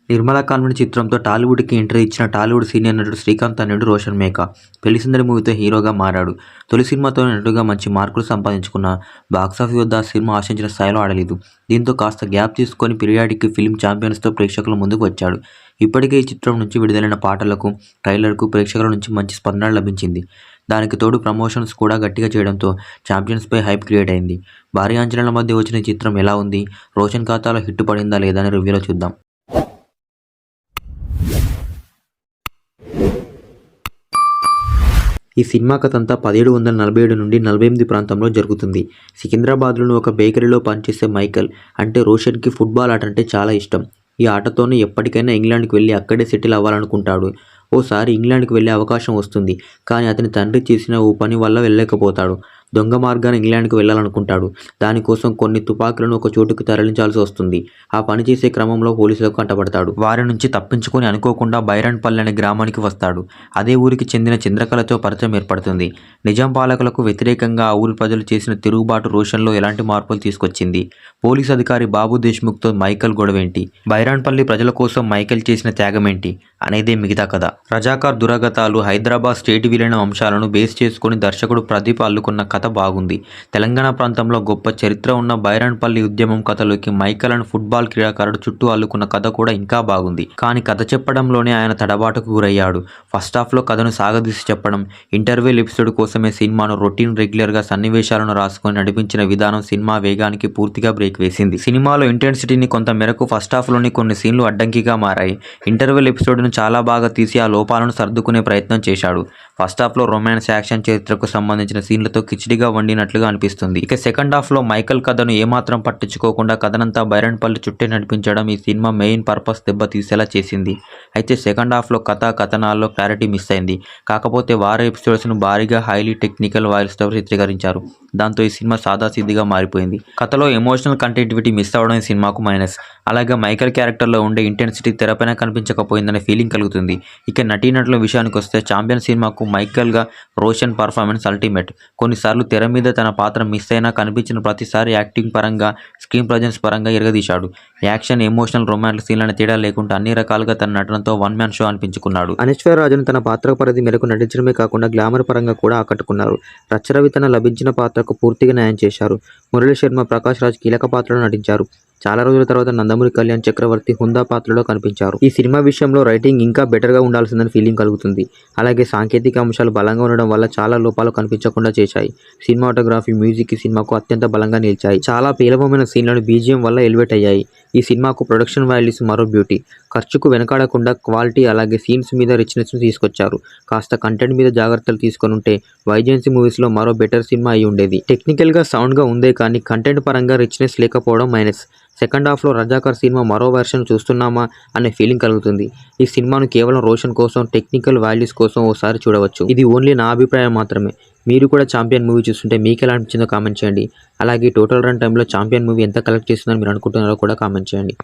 Nirmala convent చిత్రంతో టాలీవుడ్కి entry ఇచ్చిన Tollywood senior నటుడు శ్రీకాంత్ అన్నుడు రోషన్ మేకా పెళ్లి సందడి మూవీతో హీరోగా మారాడు. తొలి సినిమాతోనే నటుడుగా మంచి మార్కులు సంపాదించుకున్న బాక్సాఫీస్ వద్ద ఆ సినిమా ఆశించిన స్థాయిలో ఆడలేదు. దీంతో కాస్త గ్యాప్ తీసుకొని పీరియాడిక్ ఫిల్మ్ ఛాంపియన్స్తో ప్రేక్షకుల ముందుకు వచ్చాడు. ఇప్పటికే ఈ చిత్రం నుంచి విడుదలైన పాటలకు, ట్రైలర్కు ప్రేక్షకుల నుంచి మంచి స్పందన లభించింది. దానికి తోడు ప్రమోషన్స్ కూడా గట్టిగా చేయడంతో ఛాంపియన్స్పై హైప్ క్రియేట్ అయింది. భారీ అంచనాల మధ్య వచ్చిన ఈ చిత్రం ఎలా ఉంది, రోషన్ ఖాతాలో హిట్ పడిందా లేదా అని రివ్యూలో చూద్దాం. ఈ సినిమా కథంతా 1747 నుండి 48 ప్రాంతంలో జరుగుతుంది. సికింద్రాబాద్లోని ఒక బేకరీలో పనిచేసే మైకేల్ అంటే రోషన్కి ఫుట్బాల్ ఆట అంటే చాలా ఇష్టం. ఈ ఆటతోనే ఎప్పటికైనా ఇంగ్లాండ్కి వెళ్ళి అక్కడే సెటిల్ అవ్వాలనుకుంటాడు. ఓసారి ఇంగ్లాండ్కి వెళ్ళే అవకాశం వస్తుంది. కానీ అతని తండ్రి చేసిన ఓ పని వల్ల వెళ్ళలేకపోతాడు. దొంగ మార్గాన ఇంగ్లాండ్కి వెళ్ళాలనుకుంటాడు. దానికోసం కొన్ని తుపాకులను ఒక చోటుకు తరలించాల్సి వస్తుంది. ఆ పని చేసే క్రమంలో పోలీసులకు కంటపడతాడు. వారి నుంచి తప్పించుకొని అనుకోకుండా బైరన్పల్లి అనే గ్రామానికి వస్తాడు. అదే ఊరికి చెందిన చంద్రకళతో పరిచయం ఏర్పడుతుంది. నిజాం పాలకులకు వ్యతిరేకంగా ఆ ఊరి ప్రజలు చేసిన తిరుగుబాటు రోషన్లో ఎలాంటి మార్పులు తీసుకొచ్చింది? పోలీస్ అధికారి బాబు దేశ్ముఖ్తో మైకేల్ గొడవేంటి? బైరాన్పల్లి ప్రజల కోసం మైకేల్ చేసిన త్యాగమేంటి అనేదే మిగతా కథ. రజాకార్ దురాగతాలు, హైదరాబాద్ స్టేట్ విలీనం అంశాలను బేస్ చేసుకుని దర్శకుడు ప్రదీప్ అల్లుకున్న కథ బాగుంది. తెలంగాణ ప్రాంతంలో గొప్ప చరిత్ర ఉన్న బైరాన్పల్లి ఉద్యమం కథలోకి మైకేల్ అండ్ ఫుట్బాల్ క్రీడాకారుడు చుట్టూ అల్లుకున్న కథ కూడా ఇంకా బాగుంది. కానీ కథ చెప్పడంలోనే ఆయన తడబాటుకు గురయ్యాడు. ఫస్ట్ హాఫ్లో కథను సాగదీసి చెప్పడం, ఇంటర్వెల్ ఎపిసోడ్ కోసమే సినిమాను రొటీన్ రెగ్యులర్గా సన్నివేశాలను రాసుకొని నడిపించిన విధానం సినిమా వేగానికి పూర్తిగా బ్రేక్ వేసింది. సినిమాలో ఇంటెన్సిటీని కొంత మేరకు ఫస్ట్ హాఫ్లోని కొన్ని సీన్లు అడ్డంకిగా మారాయి. ఇంటర్వెల్ ఎపిసోడ్ను చాలా బాగా తీసి ఆ లోపాలను సర్దుకునే ప్రయత్నం చేశాడు. ఫస్ట్ హాఫ్లో రొమాన్స్, యాక్షన్, చరిత్రకు సంబంధించిన సీన్లతో కిచిడిగా వండినట్లుగా అనిపిస్తుంది. ఇక సెకండ్ హాఫ్లో మైకేల్ కథను ఏమాత్రం పట్టించుకోకుండా కథనంతా బైరన్పల్లి చుట్టే నడిపించడం ఈ సినిమా మెయిన్ పర్పస్ దెబ్బతీసేలా చేసింది. అయితే సెకండ్ హాఫ్లో కథనాల్లో క్లారిటీ మిస్ అయింది. కాకపోతే వార ఎపిసోడ్స్ను భారీగా హైలీ టెక్నికల్ వాయిస్తో చిత్రీకరించారు. దాంతో ఈ సినిమా సాదాసీదిగా మారిపోయింది. కథలో ఎమోషనల్ కంటెంటివిటీ మిస్ అవ్వడం ఈ సినిమాకు మైనస్. అలాగే మైకేల్ క్యారెక్టర్లో ఉండే ఇంటెన్సిటీ తెరపైన కనిపించకపోయిందనే ఫీలింగ్ కలుగుతుంది. ఇక నటీనటుల విషయానికి వస్తే ఛాంపియన్ సినిమాకు మైకేల్గా రోషన్ పర్ఫార్మెన్స్ అల్టిమేట్. కొన్నిసార్లు తెర మీద తన పాత్ర మిస్ అయినా కనిపించిన ప్రతిసారి యాక్టింగ్ పరంగా, స్క్రీన్ ప్రజెన్స్ పరంగా ఎరగదీశాడు. యాక్షన్, ఎమోషనల్, రొమాంటిక్ సీన్లను తేడా లేకుండా అన్ని రకాలుగా తన నటనతో వన్ మ్యాన్ షో అనిపించుకున్నాడు. అనశ్వర్ రాజును తన పాత్ర పరిధి మేరకు నటించడమే కాకుండా గ్లామర్ పరంగా కూడా ఆకట్టుకున్నారు. రచ్చరవి తన లభించిన పాత్రకు పూర్తిగా న్యాయం చేశారు. మురళీ శర్మ, ప్రకాష్ రాజ్ కీలక పాత్రలో నటించారు. చాలా రోజుల తర్వాత నందమూరి కళ్యాణ్ చక్రవర్తి హుందా పాత్రలో కనిపించారు. ఈ సినిమా విషయంలో రైటింగ్ ఇంకా బెటర్గా ఉండాల్సిందని ఫీలింగ్ కలుగుతుంది. అలాగే సాంకేతిక అంశాలు బలంగా ఉండడం వల్ల చాలా లోపాలు కనిపించకుండా చేశాయి. సినిమాటోగ్రఫీ, మ్యూజిక్ ఈ సినిమాకు అత్యంత బలంగా నిలిచాయి. చాలా పేలవమైన సీన్లను బీజిఎం వల్ల ఎలివేట్ అయ్యాయి. ఈ సినిమాకు ప్రొడక్షన్ వాల్యూస్ మరో బ్యూటీ. ఖర్చుకు వెనకాడకుండా క్వాలిటీ అలాగే సీన్స్ మీద రిచ్నెస్ను తీసుకొచ్చారు. కాస్త కంటెంట్ మీద జాగ్రత్తలు తీసుకొని ఉంటే వైజెన్సీ మూవీస్లో మరో బెటర్ సినిమా అయి ఉండేది. టెక్నికల్గా సౌండ్గా ఉందే కానీ కంటెంట్ పరంగా రిచ్నెస్ లేకపోవడం మైనస్. సెకండ్ హాఫ్లో రజాకార్ సినిమా మరో వెర్షన్ చూస్తున్నామా అనే ఫీలింగ్ కలుగుతుంది. ఈ సినిమాను కేవలం రోషన్ కోసం, టెక్నికల్ వాల్యూస్ కోసం ఓసారి చూడవచ్చు. ఇది ఓన్లీ నా అభిప్రాయం మాత్రమే. మీరు కూడా ఛాంపియన్ మూవీ చూస్తుంటే మీకు ఎలా అనిపించిందో కామెంట్ చేయండి. అలాగే టోటల్ రన్ టైంలో ఛాంపియన్ మూవీ ఎంత కలెక్ట్ చేస్తుందని మీరు అనుకుంటున్నారో కూడా కామెంట్ చేయండి.